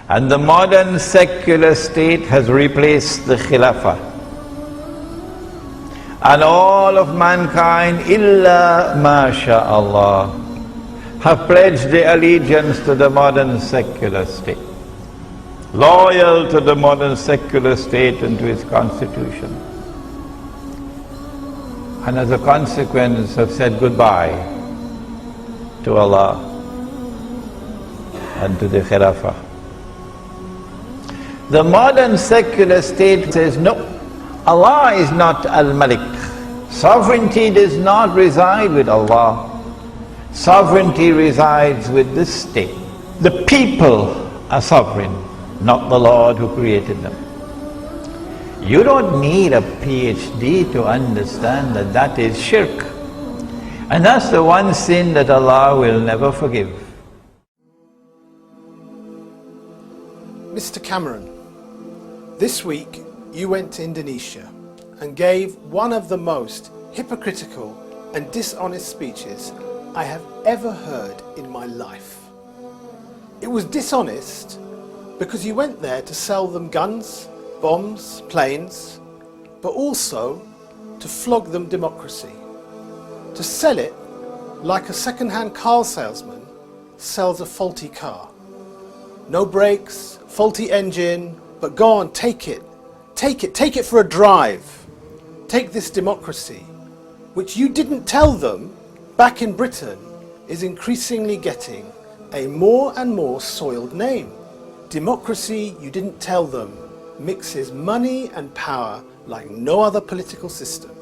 And the modern secular state has replaced the Khilafah. And all of mankind, illa masha'Allah, have pledged their allegiance to the modern secular state, loyal to the modern secular state and to its constitution. And as a consequence have said goodbye to Allah and to the Khilafah. The modern secular state says, no, Allah is not Al-Malik. Sovereignty does not reside with Allah. Sovereignty resides with this state. The people are sovereign, not the Lord who created them. You don't need a PhD to understand that that is shirk. And that's the one sin that Allah will never forgive. Mr. Cameron, this week you went to Indonesia and gave one of the most hypocritical and dishonest speeches I have ever heard in my life. It was dishonest because you went there to sell them guns, bombs, planes, but also to flog them democracy. To sell it like a second-hand car salesman sells a faulty car. No brakes, faulty engine, but go on, take it for a drive. Take this democracy, which you didn't tell them back in Britain is increasingly getting a more and more soiled name. Democracy, you didn't tell them, mixes money and power like no other political system.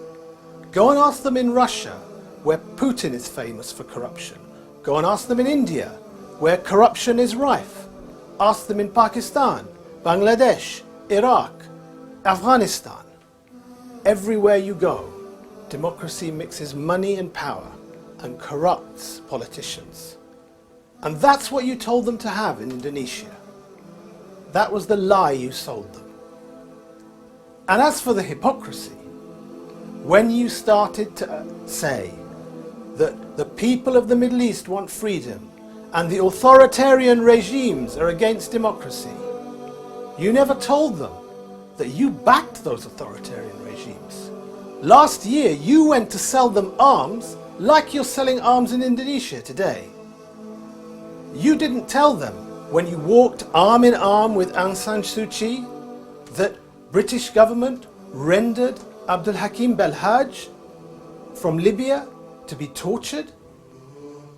Go and ask them in Russia, where Putin is famous for corruption. Go and ask them in India, where corruption is rife. Ask them in Pakistan, Bangladesh, Iraq, Afghanistan. Everywhere you go, democracy mixes money and power and corrupts politicians. And that's what you told them to have in Indonesia. That was the lie you sold them. And as for the hypocrisy, when you started to say that the people of the Middle East want freedom and the authoritarian regimes are against democracy, you never told them that you backed those authoritarian regimes. Last year you went to sell them arms like you're selling arms in Indonesia today. You didn't tell them when you walked arm in arm with Aung San Suu Kyi that British government rendered Abdul Hakim Belhaj from Libya to be tortured.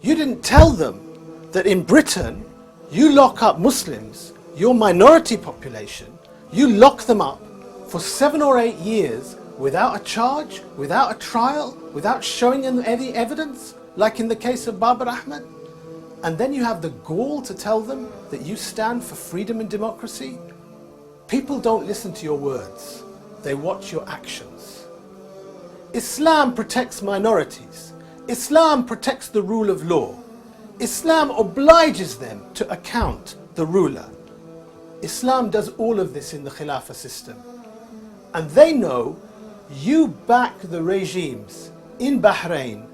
You didn't tell them that in Britain you lock up Muslims, your minority population, you lock them up for 7 or 8 years without a charge, without a trial, without showing them any evidence, like in the case of Babar Ahmed. And then you have the gall to tell them that you stand for freedom and democracy. People don't listen to your words, they watch your actions. Islam protects minorities. Islam protects the rule of law. Islam obliges them to account the ruler. Islam does all of this in the Khilafah system. And they know you back the regimes in Bahrain,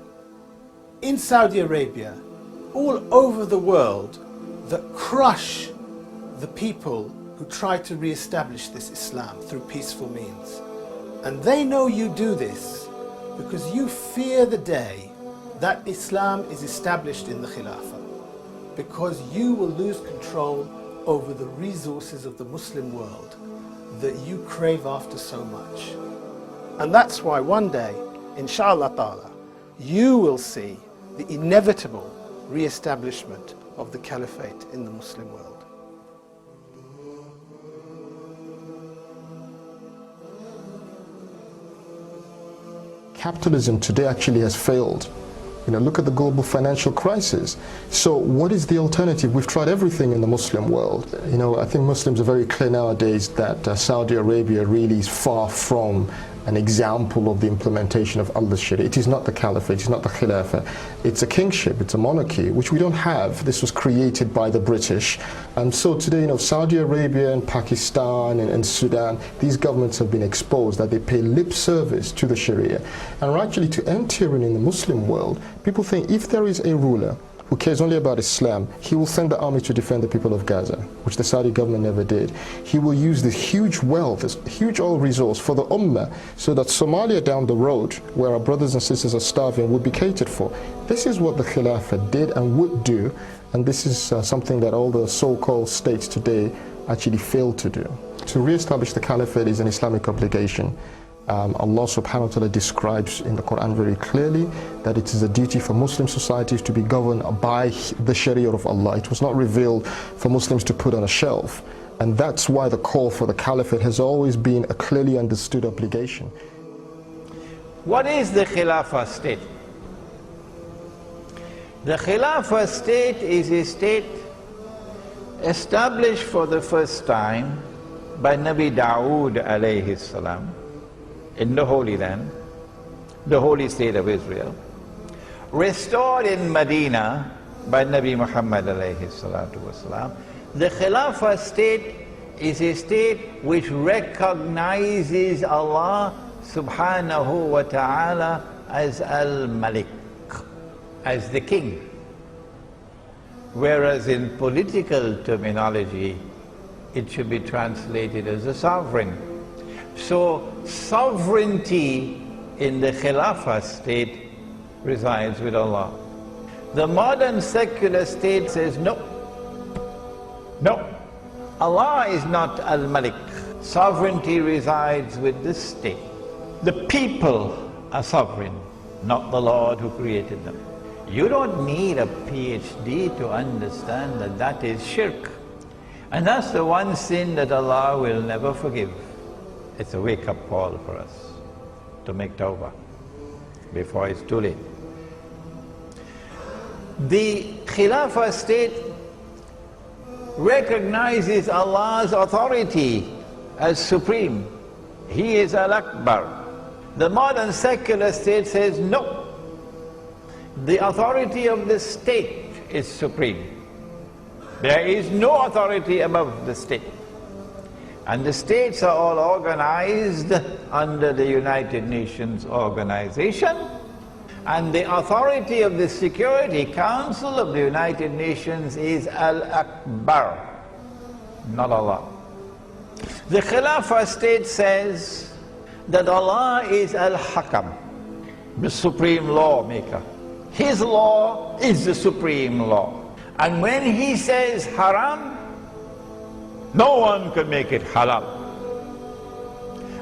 in Saudi Arabia, all over the world that crush the people who try to re-establish this Islam through peaceful means. And they know you do this because you fear the day that Islam is established in the Khilafah, because you will lose control over the resources of the Muslim world that you crave after so much. And that's why one day, inshallah ta'ala, you will see the inevitable re-establishment of the caliphate in the Muslim world. Capitalism today actually has failed. Look at the global financial crisis. So what is the alternative? We've tried everything in the Muslim world. I think Muslims are very clear nowadays that Saudi Arabia really is far from an example of the implementation of Allah's Sharia. It is not the Caliphate, it's not the Khilafah. It's a kingship, it's a monarchy, which we don't have. This was created by the British. And so today, Saudi Arabia and Pakistan and Sudan, these governments have been exposed that they pay lip service to the Sharia. And actually to end tyranny in the Muslim world, people think if there is a ruler who cares only about Islam, he will send the army to defend the people of Gaza, which the Saudi government never did. He will use this huge wealth, this huge oil resource for the Ummah, so that Somalia down the road, where our brothers and sisters are starving, would be catered for. This is what the Khilafah did and would do, and this is something that all the so-called states today actually failed to do. To re-establish the Caliphate is an Islamic obligation. Allah subhanahu wa ta'ala describes in the Quran very clearly that it is a duty for Muslim societies to be governed by the Sharia of Allah. It was not revealed for Muslims to put on a shelf. And that's why the call for the Caliphate has always been a clearly understood obligation. What is the Khilafah state? The Khilafah state is a state established for the first time by Nabi Dawood alayhi salam in the Holy Land, the holy state of Israel, restored in Medina by Nabi Muhammad alayhi salatu wasalam. The Khilafah state is a state which recognizes Allah subhanahu wa ta'ala as Al-Malik, as the king. Whereas in political terminology, it should be translated as a sovereign. So sovereignty in the Khilafah state resides with Allah. The modern secular state says no. No, Allah is not Al-Malik. Sovereignty resides with the state. The people are sovereign, not the Lord who created them. You don't need a PhD to understand that that is shirk. And that's the one sin that Allah will never forgive. It's a wake-up call for us to make tawbah before it's too late. The Khilafah state recognizes Allah's authority as supreme. He is Al-Akbar. The modern secular state says no. The authority of the state is supreme. There is no authority above the state. And the states are all organized under the United Nations organization. And the authority of the Security Council of the United Nations is Al-Akbar, not Allah. The Khilafah state says that Allah is Al-Hakam, the supreme lawmaker. His law is the supreme law. And when He says haram, no one can make it halal.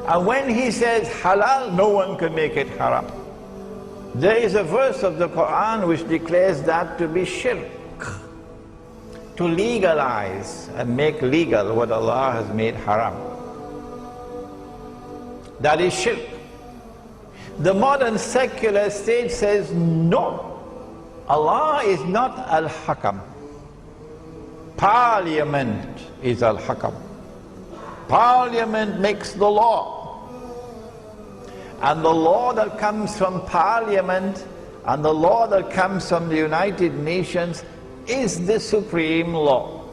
And when He says halal, no one can make it haram. There is a verse of the Quran which declares that to be shirk, to legalize and make legal what Allah has made haram. That is shirk. The modern secular state says no, Allah is not Al-Hakam. Parliament is Al-Hakam. Parliament makes the law. And the law that comes from Parliament and the law that comes from the United Nations is the supreme law.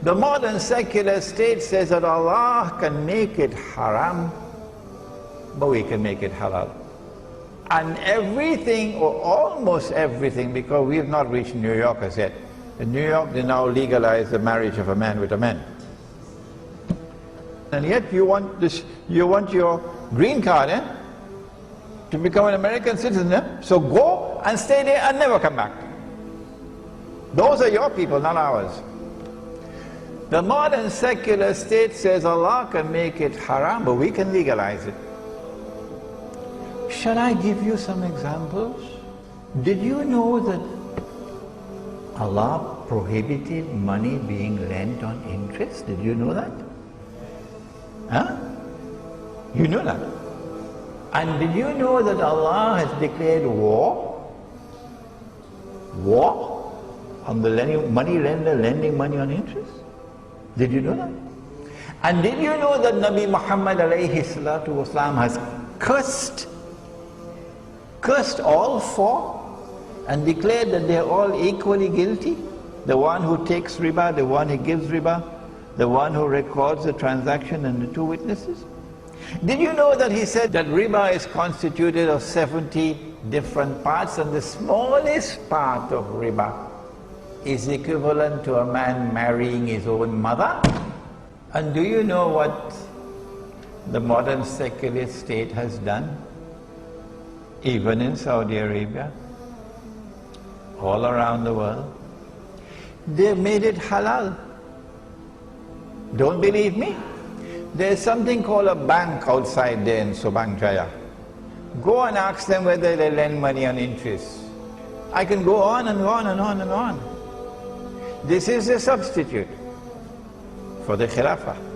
The modern secular state says that Allah can make it haram, but we can make it halal. And everything, or almost everything, because we have not reached New York as yet. In New York they now legalize the marriage of a man with a man. And yet you want this, you want your green card, to become an American citizen, so go and stay there and never come back. Those are your people, not ours. The modern secular state says Allah can make it haram, but we can legalize it. Shall I give you some examples? Did you know that Allah prohibited money being lent on interest? Did you know that? Huh? You know that? And did you know that Allah has declared war? War on the money lender lending money on interest? Did you know that? And did you know that Nabi Muhammad alayhi salatu wasalam has cursed all four and declared that they are all equally guilty? The one who takes riba, the one who gives riba, the one who records the transaction, and the two witnesses? Did you know that he said that riba is constituted of 70 different parts, and the smallest part of riba is equivalent to a man marrying his own mother. And do you know what the modern secular state has done? Even in Saudi Arabia, all around the world, they've made it halal. Don't believe me? There's something called a bank outside there in Subang Jaya. Go and ask them whether they lend money on interest. I can go on and on and on and on. This is a substitute for the Khilafah.